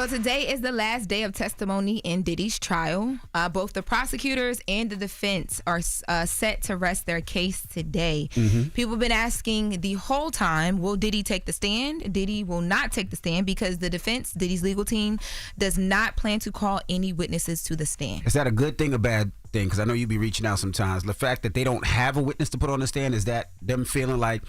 So today is the last day of testimony in Diddy's trial. Both the prosecutors and the defense are set to rest their case today. People have been asking the whole time, will Diddy take the stand? Diddy will not take the stand because the defense, Diddy's legal team, does not plan to call any witnesses to the stand. Is that a good thing or bad thing? Because I know you be reaching out sometimes. The fact that they don't have a witness to put on the stand, is that them feeling like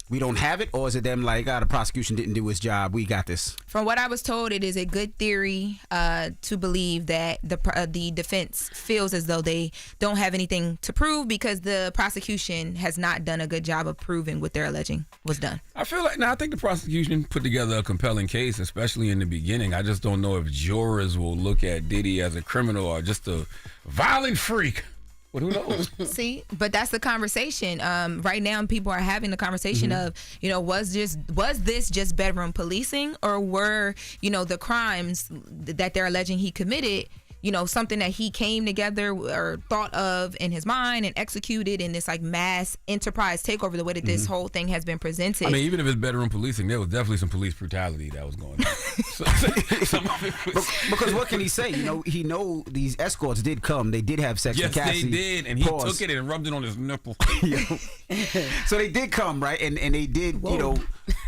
we don't have it, or is it them like, the prosecution didn't do its job, we got this? From what I was told, it is a good theory to believe that the defense feels as though they don't have anything to prove because the prosecution has not done a good job of proving what they're alleging was done. I feel like, I think the prosecution put together a compelling case, especially in the beginning. I just don't know if jurors will look at Diddy as a criminal or just a violent freak. But who knows? See, but that's the conversation. Right now, people are having the conversation of, was this just bedroom policing, or were, the crimes that they're alleging he committed, something that he came together or thought of in his mind and executed in this like mass enterprise takeover, the way that this whole thing has been presented. I mean, even if it's bedroom policing, there was definitely some police brutality that was going on. Some of it was... Because what can he say? He know these escorts did come. They did have sex with Cassie. Yes, they did, and he took it and rubbed it on his nipple. So they did come, right? And they did,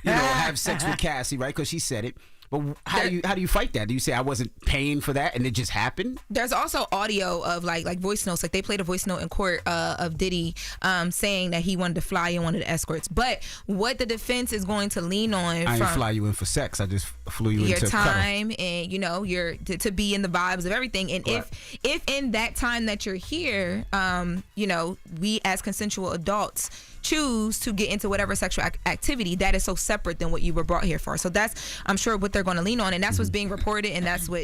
have sex with Cassie, right? Because she said it. But how do you fight that? Do you say I wasn't paying for that and it just happened? There's also audio of like voice notes. Like they played a voice note in court of Diddy saying that he wanted to fly in one of the escorts. But what the defense is going to lean on, I didn't fly you in for sex. I just flew you your into time cuddle. And your to be in the vibes of everything. And if in that time that you're here, we as consensual adults choose to get into whatever sexual activity, that is so separate than what you were brought here for. So that's, I'm sure, what they're going to lean on, and that's what's being reported, and that's what,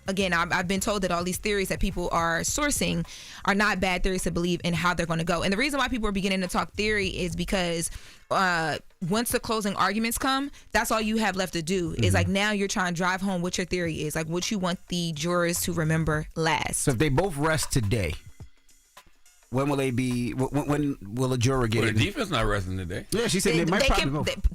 again, I've been told that all these theories that people are sourcing are not bad theories to believe in how they're going to go. And the reason why people are beginning to talk theory is because once the closing arguments come, that's all you have left to do is like now you're trying to drive home what your theory is, like what you want the jurors to remember last. So if they both rest today, when will they be? When will a juror get it? The defense not resting today. Yeah, she said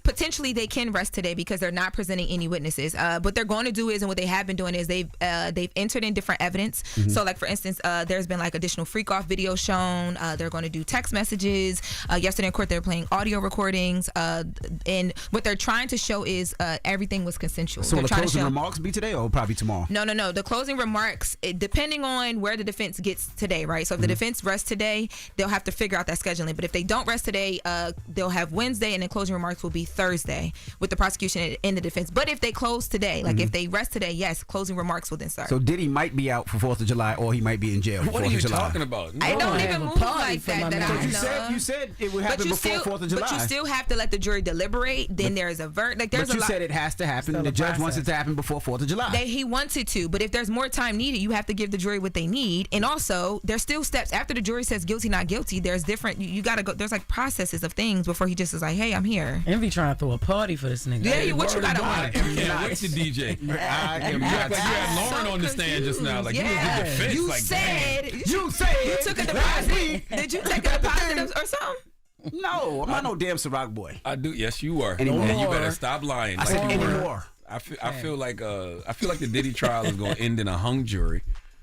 potentially they can rest today because they're not presenting any witnesses. What they're going to do is, and what they have been doing is they've entered in different evidence. So like for instance, there's been like additional freak off videos shown. They're going to do text messages. Yesterday in court they're playing audio recordings. And what they're trying to show is everything was consensual. So will the closing remarks be today or probably tomorrow? No. The closing remarks, depending on where the defense gets today, right? So if the defense rests today, they'll have to figure out that scheduling. But if they don't rest today, they'll have Wednesday, and then closing remarks will be Thursday with the prosecution and the defense. But if they close today, like if they rest today, yes, closing remarks will then start. So Diddy might be out for 4th of July, or he might be in jail for 4th of July. What are you talking about? I don't even move like that. You said it would happen before 4th of July. But you still have to let the jury deliberate. Then there's a verdict. Like there's but you said it has to happen. The judge wants it to happen before 4th of July. He wants it to, but if there's more time needed, you have to give the jury what they need. And also, there's still steps after the jury says guilty, not guilty. There's different. You gotta go. There's like processes of things before he just is like, hey, I'm here. Envy trying to throw a party for this nigga. Yeah, what you gotta want? What's the DJ? I am not. You had Loren on the stand just now. Like you was in defense. You like, said you took a deposit. Did you take a deposit or something? No, I'm not no damn Ciroc boy. I do. Yes, you are. Anymore. And you better stop lying. I said anymore. I feel like the Diddy trial is going to end in a hung jury.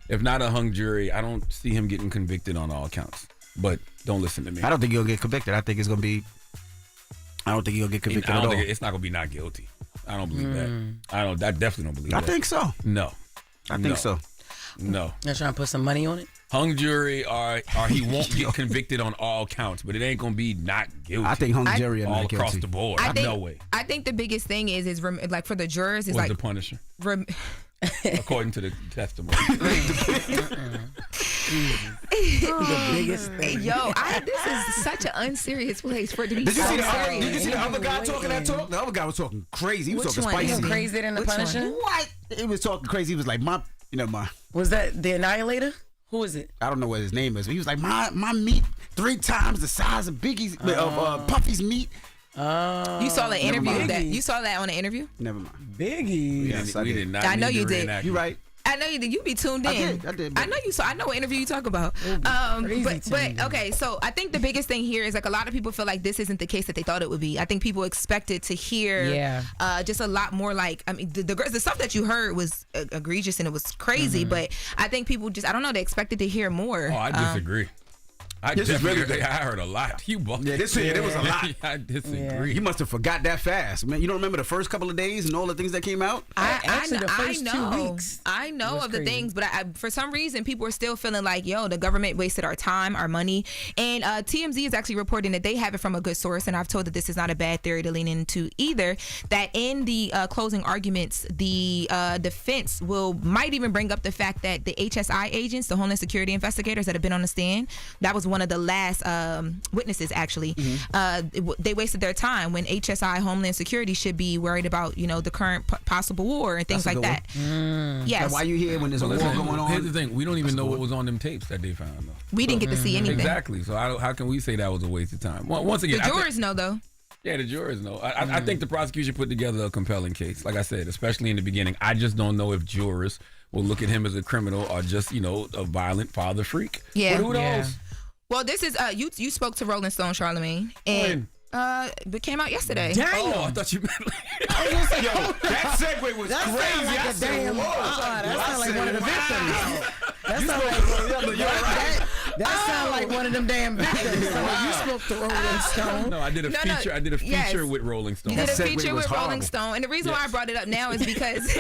If not a hung jury, I don't see him getting convicted on all counts. But don't listen to me. I don't think he'll get convicted. I think it's going to be. I don't think he'll get convicted at all. It's not going to be not guilty. I don't believe that. I definitely don't believe that. I think so. No. I think so. No. You're trying to put some money on it? Hung jury or he won't get convicted on all counts, but it ain't going to be not guilty. I think hung jury all not guilty. Across the board. No way. I think the biggest thing is like for the jurors is What's like the Punisher? According to the testimony. The biggest thing. This is such an unserious place for it to be Did you so see serious. Did you see the other guy talking that talk? The other guy was talking crazy. He was talking spicy. Crazier than the Punisher? What? He was talking crazy. He was like, Was that the Annihilator? Who is it? I don't know what his name is, but he was like, my meat 3 times the size of Puffy's meat. You saw the interview. You saw that on the interview? Never mind. Biggie. Yes, we did not. I know you did. You're right. I know you be tuned in. I did. I know you. So I know what interview you talk about. But okay. So I think the biggest thing here is like a lot of people feel like this isn't the case that they thought it would be. I think people expected to hear just a lot more. Like, I mean, the stuff that you heard was egregious and it was crazy. But I think people just, I don't know, they expected to hear more. Oh, I disagree. I heard a lot. You both. Yeah, it was a lot. I disagree. You must have forgot that fast, man. You don't remember the first couple of days and all the things that came out? The first 2 weeks. I know of the things, but for some reason, people are still feeling like, yo, the government wasted our time, our money. And TMZ is actually reporting that they have it from a good source, and I've told that this is not a bad theory to lean into either, that in the closing arguments, the defense might even bring up the fact that the HSI agents, the Homeland Security investigators that have been on the stand, that was one of the last witnesses, actually. They wasted their time when HSI, Homeland Security, should be worried about, the current possible war and things like that. Yes. Now, why you here when there's a war going on? Here's the thing. We don't even know what was on them tapes that they found, though. We didn't get to see anything. Exactly. So how can we say that was a waste of time? Once again, the jurors know, though. Yeah, the jurors know. I think the prosecution put together a compelling case. Like I said, especially in the beginning. I just don't know if jurors will look at him as a criminal or just, a violent father freak. Yeah. But who knows? Well, this is you spoke to Rolling Stone, Charlamagne, and it came out yesterday. Damn. Oh, I thought you meant That segue was That crazy. sounds like a damn. That sounds like one of the victims. That sounds like one of them damn victims. You spoke to Rolling Stone. No, I did a feature. I did a feature with Rolling Stone. You did a That feature segue was with Rolling horrible. Stone, and the reason why I brought it up now is because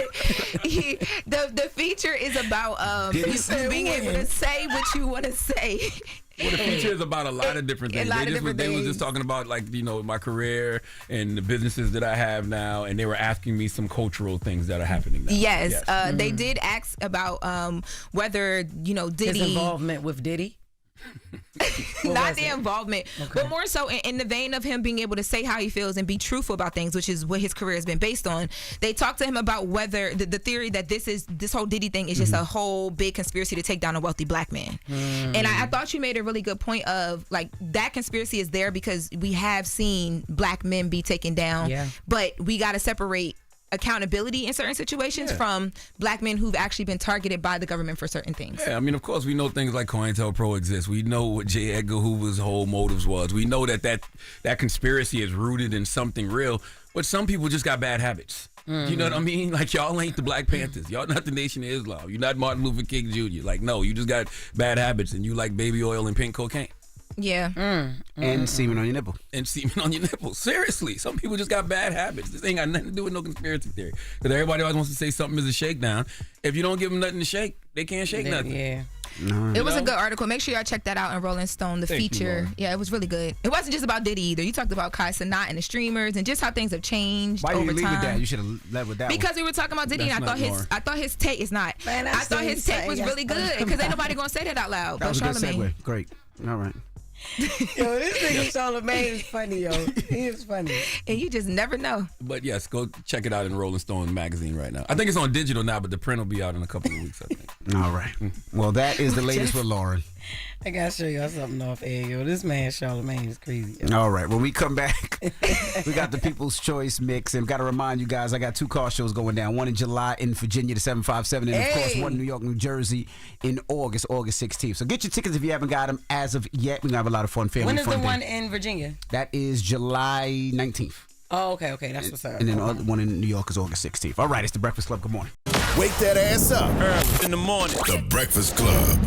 the feature is about you being able to say what you want to say. Well, the feature is about a lot of different things. They was just talking about, like, my career and the businesses that I have now, and they were asking me some cultural things that are happening now. Yes. They did ask about whether, Diddy... His involvement with Diddy? Not the involvement, but more so in the vein of him being able to say how he feels and be truthful about things, which is what his career has been based on. They talked to him about whether the theory that this whole Diddy thing is just a whole big conspiracy to take down a wealthy black man. And I thought you made a really good point of, like, that conspiracy is there because we have seen black men be taken down, but we got to separate accountability in certain situations from black men who've actually been targeted by the government for certain things. Yeah, I mean, of course, we know things like COINTELPRO exists. We know what J. Edgar Hoover's whole motives was. We know that conspiracy is rooted in something real, but some people just got bad habits. You know what I mean? Like, y'all ain't the Black Panthers. Y'all not the Nation of Islam. You're not Martin Luther King Jr. Like, no, you just got bad habits and you like baby oil and pink cocaine. Yeah. And semen on your nipple. And semen on your nipple. Seriously. Some people just got bad habits. This ain't got nothing to do with no conspiracy theory. Because everybody always wants to say something is a shakedown. If you don't give them nothing to shake, they can't shake nothing. Yeah. No. It was a good article. Make sure y'all check that out in Rolling Stone, the feature. It was really good. It wasn't just about Diddy either. You talked about Kai Cenat and the streamers and just how things have changed Why over did you leave time. with that? You should have led with that Because we were talking about Diddy, and I thought his take is not. Man, I thought his take was really good because ain't nobody gonna say that out loud. That was a good Charlamagne. segue. Great. All right. Yo, this nigga Charlamagne is funny, yo. He is funny. And you just never know. But yes, go check it out in Rolling Stone magazine right now. I think it's on digital now, but the print will be out in a couple of weeks, I think. All right. Well, that is the latest with Loren. I gotta show y'all something off air, yo. This man Charlamagne is crazy. Yo. All right. When we come back, we got the People's Choice mix. And got to remind you guys, I got 2 car shows going down. One in July in Virginia, the 757. And, of course, one in New York, New Jersey in August 16th. So get your tickets if you haven't got them as of yet. We're going to have a lot of fun. Family When is fun the day. one in Virginia? That is July 19th. Oh, okay. That's what's up. And then the other one in New York is August 16th. All right. It's The Breakfast Club. Good morning. Wake that ass up. Early in the morning. The Breakfast Club.